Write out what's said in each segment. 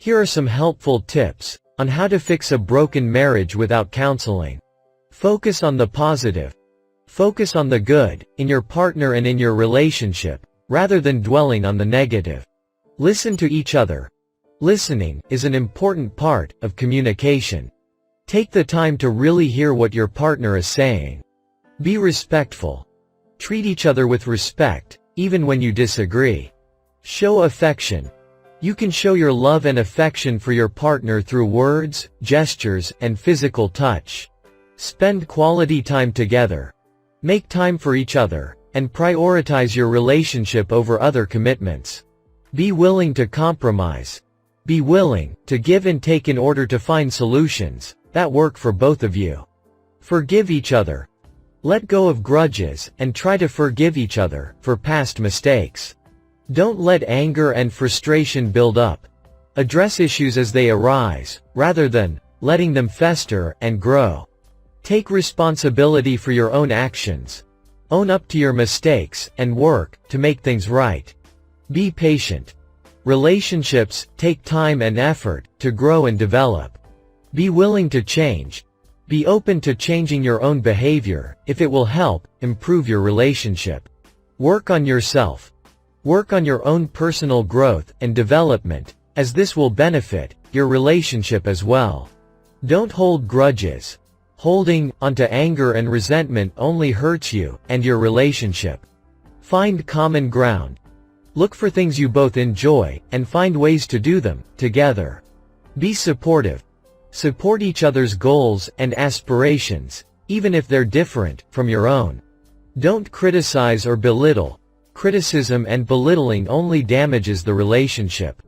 Here are some helpful tips on how to fix a broken marriage without counseling. Focus on the positive. Focus on the good in your partner and in your relationship, rather than dwelling on the negative. Listen to each other. Listening is an important part of communication. Take the time to really hear what your partner is saying. Be respectful. Treat each other with respect, even when you disagree. Show affection. You can show your love and affection for your partner through words, gestures, and physical touch. Spend quality time together. Make time for each other, and prioritize your relationship over other commitments. Be willing to compromise. Be willing to give and take in order to find solutions that work for both of you. Forgive each other. Let go of grudges and try to forgive each other for past mistakes. Don't let anger and frustration build up. Address issues as they arise, rather than letting them fester and grow. Take responsibility for your own actions. Own up to your mistakes and work to make things right. Be patient. Relationships take time and effort to grow and develop. Be willing to change. Be open to changing your own behavior if it will help improve your relationship. Work on yourself. Work on your own personal growth and development, as this will benefit your relationship as well. Don't hold grudges. Holding onto anger and resentment only hurts you and your relationship. Find common ground. Look for things you both enjoy and find ways to do them together. Be supportive. Support each other's goals and aspirations, even if they're different from your own. Don't criticize or belittle. Criticism and belittling only damages the relationship.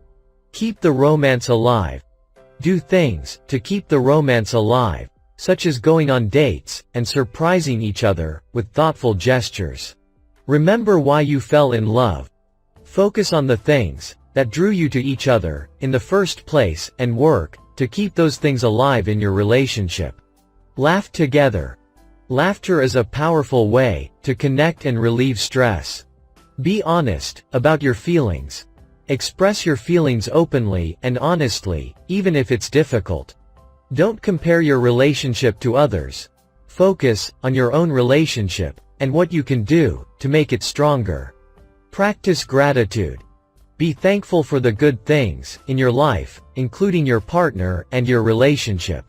Keep the romance alive. Do things to keep the romance alive, such as going on dates and surprising each other with thoughtful gestures. Remember why you fell in love. Focus on the things that drew you to each other in the first place and work to keep those things alive in your relationship. Laugh together. Laughter is a powerful way to connect and relieve stress. Be honest about your feelings. Express your feelings openly and honestly, even if it's difficult. Don't compare your relationship to others. Focus on your own relationship and what you can do to make it stronger. Practice gratitude. Be thankful for the good things in your life, including your partner and your relationship.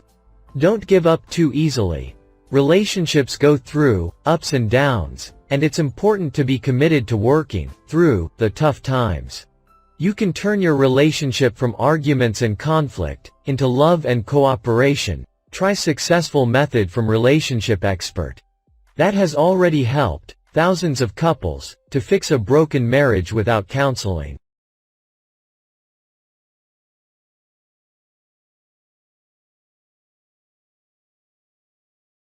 Don't give up too easily. Relationships go through ups and downs, and it's important to be committed to working through the tough times. You can turn your relationship from arguments and conflict into love and cooperation. Try successful method from relationship expert. That has already helped thousands of couples to fix a broken marriage without counseling.